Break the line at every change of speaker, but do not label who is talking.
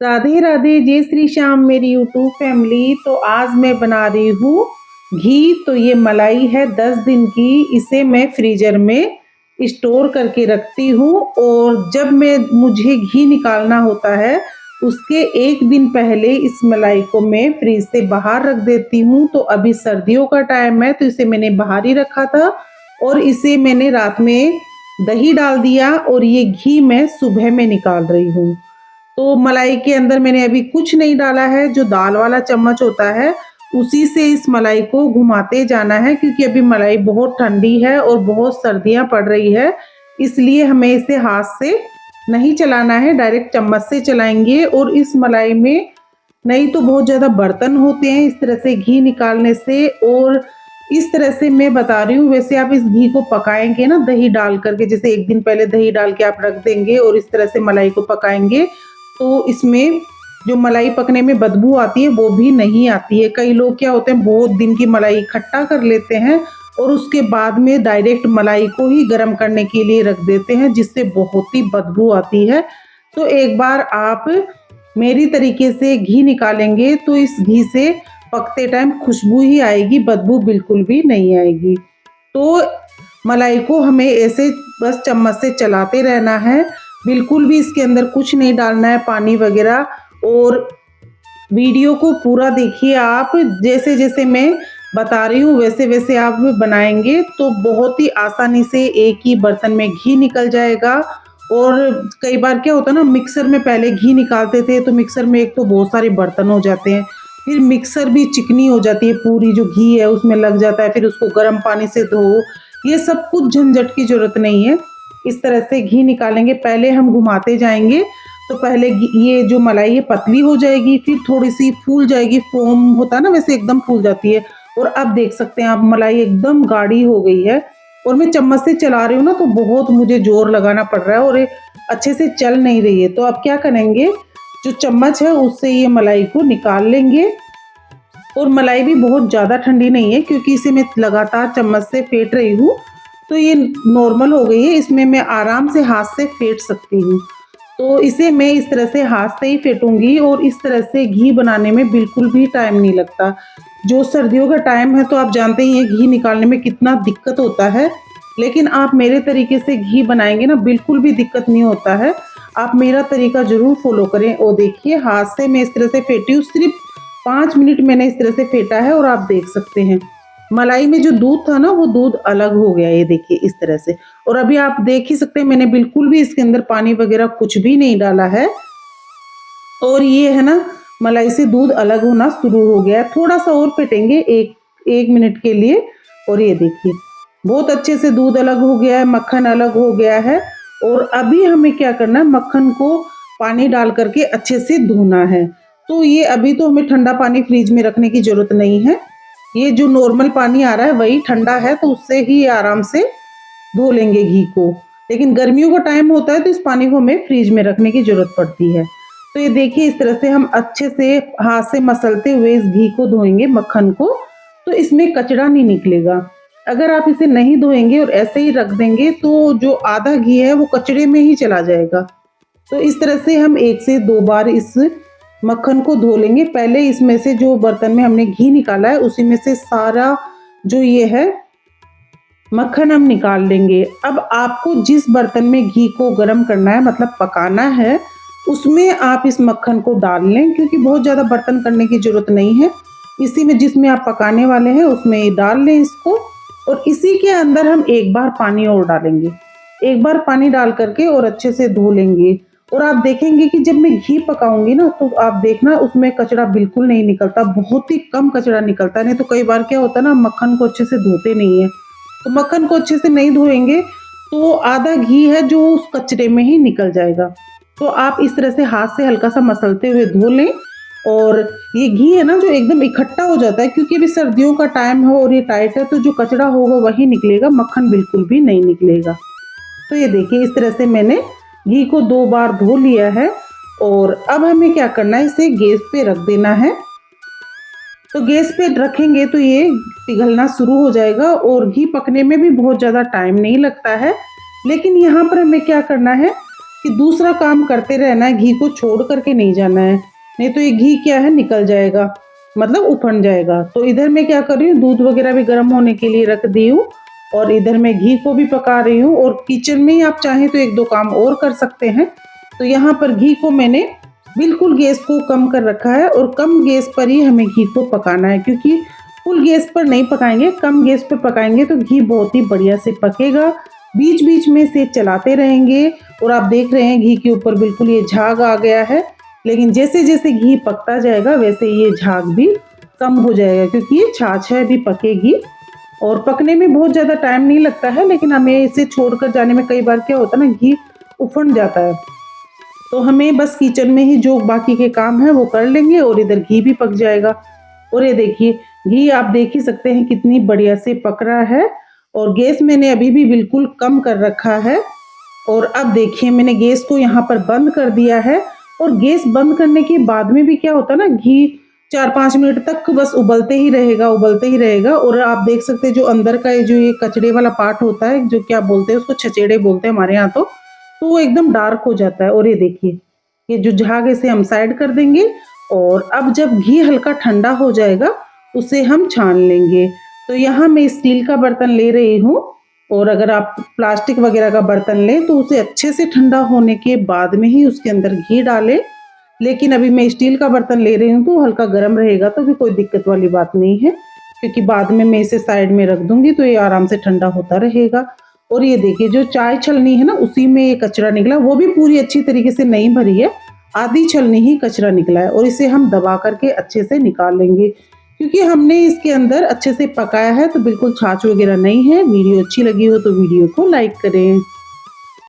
राधे राधे, जय श्री श्याम मेरी YouTube family. तो आज मैं बना रही हूँ घी। तो ये मलाई है 10 दिन की, इसे मैं फ्रीजर में स्टोर करके रखती हूँ और जब मुझे घी निकालना होता है उसके एक दिन पहले इस मलाई को मैं फ्रीज से बाहर रख देती हूँ। तो अभी सर्दियों का टाइम है तो इसे मैंने बाहर ही रखा था और इसे मैंने रात में दही डाल दिया और ये घी मैं सुबह में निकाल रही हूँ। तो मलाई के अंदर मैंने अभी कुछ नहीं डाला है, जो दाल वाला चम्मच होता है उसी से इस मलाई को घुमाते जाना है, क्योंकि अभी मलाई बहुत ठंडी है और बहुत सर्दियां पड़ रही है, इसलिए हमें इसे हाथ से नहीं चलाना है, डायरेक्ट चम्मच से चलाएंगे। और इस मलाई में नहीं तो बहुत ज़्यादा बर्तन होते हैं इस तरह से घी निकालने से, और इस तरह से मैं बता रही हूँ। वैसे आप इस घी को पकाएंगे ना दही डाल करके, जैसे एक दिन पहले दही डाल के आप रख देंगे और इस तरह से मलाई को पकाएंगे तो इसमें जो मलाई पकने में बदबू आती है वो भी नहीं आती है। कई लोग क्या होते हैं बहुत दिन की मलाई इकट्ठा कर लेते हैं और उसके बाद में डायरेक्ट मलाई को ही गर्म करने के लिए रख देते हैं, जिससे बहुत ही बदबू आती है। तो एक बार आप मेरी तरीके से घी निकालेंगे तो इस घी से पकते टाइम खुशबू ही आएगी, बदबू बिल्कुल भी नहीं आएगी। तो मलाई को हमें ऐसे बस चम्मच से चलाते रहना है, बिल्कुल भी इसके अंदर कुछ नहीं डालना है पानी वगैरह। और वीडियो को पूरा देखिए आप, जैसे जैसे मैं बता रही हूँ वैसे वैसे आप बनाएंगे तो बहुत ही आसानी से एक ही बर्तन में घी निकल जाएगा। और कई बार क्या होता है ना, मिक्सर में पहले घी निकालते थे तो मिक्सर में एक तो बहुत सारे बर्तन हो जाते हैं, फिर मिक्सर भी चिकनी हो जाती है, पूरी जो घी है उसमें लग जाता है, फिर उसको गर्म पानी से धो, ये सब कुछ झंझट की जरूरत नहीं है। इस तरह से घी निकालेंगे, पहले हम घुमाते जाएंगे तो पहले ये जो मलाई है पतली हो जाएगी, फिर थोड़ी सी फूल जाएगी, फोम होता है ना वैसे एकदम फूल जाती है। और अब देख सकते हैं आप मलाई एकदम गाढ़ी हो गई है और मैं चम्मच से चला रही हूँ ना तो बहुत मुझे जोर लगाना पड़ रहा है और ये अच्छे से चल नहीं रही है। तो अब क्या करेंगे, जो चम्मच है उससे ये मलाई को निकाल लेंगे। और मलाई भी बहुत ज़्यादा ठंडी नहीं है क्योंकि इसे मैं लगातार चम्मच से फेंट रही हूँ, तो ये नॉर्मल हो गई है, इसमें मैं आराम से हाथ से फेंट सकती हूँ। तो इसे मैं इस तरह से हाथ से ही फेंटूंगी और इस तरह से घी बनाने में बिल्कुल भी टाइम नहीं लगता। जो सर्दियों का टाइम है तो आप जानते ही हैं घी निकालने में कितना दिक्कत होता है, लेकिन आप मेरे तरीके से घी बनाएंगे ना बिल्कुल भी दिक्कत नहीं होता है। आप मेरा तरीका ज़रूर फॉलो करें। और देखिए हाथ से मैं इस तरह से फेंटी हूँ, सिर्फ 5 मिनट मैंने इस तरह से फेंटा है और आप देख सकते हैं मलाई में जो दूध था ना वो दूध अलग हो गया, ये देखिए इस तरह से। और अभी आप देख ही सकते हैं मैंने बिल्कुल भी इसके अंदर पानी वगैरह कुछ भी नहीं डाला है और ये है ना मलाई से दूध अलग होना शुरू हो गया है। थोड़ा सा और फेंटेंगे एक मिनट के लिए और ये देखिए बहुत अच्छे से दूध अलग हो गया है, मक्खन अलग हो गया है। और अभी हमें क्या करना है, मक्खन को पानी डाल करके अच्छे से धोना है। तो ये अभी तो हमें ठंडा पानी फ्रिज में रखने की जरूरत नहीं है, ये जो नॉर्मल पानी आ रहा है वही ठंडा है तो उससे ही आराम से धो लेंगे घी को। लेकिन गर्मियों का टाइम होता है तो इस पानी को हमें फ्रिज में रखने की जरूरत पड़ती है। तो ये देखिए इस तरह से हम अच्छे से हाथ से मसलते हुए इस घी को धोएंगे, मक्खन को, तो इसमें कचरा नहीं निकलेगा। अगर आप इसे नहीं धोएंगे और ऐसे ही रख देंगे तो जो आधा घी है वो कचरे में ही चला जाएगा। तो इस तरह से हम 1 से 2 बार इस मक्खन को धो लेंगे। पहले इसमें से जो बर्तन में हमने घी निकाला है उसी में से सारा जो ये है मक्खन हम निकाल लेंगे। अब आपको जिस बर्तन में घी को गर्म करना है, मतलब पकाना है, उसमें आप इस मक्खन को डाल लें, क्योंकि बहुत ज़्यादा बर्तन करने की ज़रूरत नहीं है। इसी में जिसमें आप पकाने वाले हैं उसमें डाल लें इसको और इसी के अंदर हम एक बार पानी और डालेंगे, एक बार पानी डाल करके और अच्छे से धो लेंगे। और आप देखेंगे कि जब मैं घी पकाऊंगी ना तो आप देखना उसमें कचरा बिल्कुल नहीं निकलता, बहुत ही कम कचरा निकलता है। नहीं तो कई बार क्या होता है ना, मक्खन को अच्छे से धोते नहीं है, तो मक्खन को अच्छे से नहीं धोएंगे तो आधा घी है जो उस कचरे में ही निकल जाएगा। तो आप इस तरह से हाथ से हल्का सा मसलते हुए धो लें। और ये घी है ना जो एकदम इकट्ठा हो जाता है, क्योंकि अभी सर्दियों का टाइम है और ये टाइट है, तो जो कचरा होगा वही निकलेगा, मक्खन बिल्कुल भी नहीं निकलेगा। तो ये देखिए इस तरह से मैंने घी को 2 बार धो लिया है। और अब हमें क्या करना है, इसे गैस पे रख देना है। तो गैस पे रखेंगे तो ये पिघलना शुरू हो जाएगा और घी पकने में भी बहुत ज़्यादा टाइम नहीं लगता है। लेकिन यहाँ पर हमें क्या करना है, कि दूसरा काम करते रहना है, घी को छोड़ करके नहीं जाना है, नहीं तो ये घी क्या है निकल जाएगा, मतलब उफन जाएगा। तो इधर मैं क्या कर रही हूँ, दूध वगैरह भी गर्म होने के लिए रख दी हूँ और इधर मैं घी को भी पका रही हूँ। और किचन में ही आप चाहें तो एक दो काम और कर सकते हैं। तो यहाँ पर घी को मैंने बिल्कुल गैस को कम कर रखा है और कम गैस पर ही हमें घी को पकाना है, क्योंकि फुल गैस पर नहीं पकाएंगे, कम गैस पर पकाएंगे तो घी बहुत ही बढ़िया से पकेगा। बीच बीच में से चलाते रहेंगे। और आप देख रहे हैं घी के ऊपर बिल्कुल ये झाग आ गया है, लेकिन जैसे जैसे घी पकता जाएगा वैसे ये झाग भी कम हो जाएगा, क्योंकि ये छाछ है अभी पकेगी और पकने में बहुत ज़्यादा टाइम नहीं लगता है। लेकिन हमें इसे छोड़कर जाने में कई बार क्या होता है ना, घी उफन जाता है। तो हमें बस किचन में ही जो बाकी के काम है वो कर लेंगे और इधर घी भी पक जाएगा। और ये देखिए घी आप देख ही सकते हैं कितनी बढ़िया से पक रहा है। और गैस मैंने अभी भी बिल्कुल कम कर रखा है। और अब देखिए मैंने गैस को यहाँ पर बंद कर दिया है। और गैस बंद करने के बाद में भी क्या होता है ना, घी 4-5 मिनट तक बस उबलते ही रहेगा, उबलते ही रहेगा। और आप देख सकते हैं जो अंदर का जो ये कचड़े वाला पार्ट होता है, जो क्या बोलते हैं उसको, छचेड़े बोलते हैं हमारे यहाँ, तो वो एकदम डार्क हो जाता है। और ये देखिए ये जो झाग इसे हम साइड कर देंगे। और अब जब घी हल्का ठंडा हो जाएगा उसे हम छान लेंगे। तो यहाँ मैं स्टील का बर्तन ले रही हूँ, और अगर आप प्लास्टिक वगैरह का बर्तन लें तो उसे अच्छे से ठंडा होने के बाद में ही उसके अंदर घी डालें। लेकिन अभी मैं स्टील का बर्तन ले रही हूँ तो हल्का गर्म रहेगा, तो भी कोई दिक्कत वाली बात नहीं है, क्योंकि बाद में मैं इसे साइड में रख दूंगी तो ये आराम से ठंडा होता रहेगा। और ये देखिए जो चाय छलनी है ना, उसी में ये कचरा निकला, वो भी पूरी अच्छी तरीके से नहीं भरी है, आधी छलनी ही कचरा निकला है। और इसे हम दबा करके अच्छे से निकाल लेंगे, क्योंकि हमने इसके अंदर अच्छे से पकाया है तो बिल्कुल छाछ वगैरह नहीं है। वीडियो अच्छी लगी हो तो वीडियो को लाइक करें।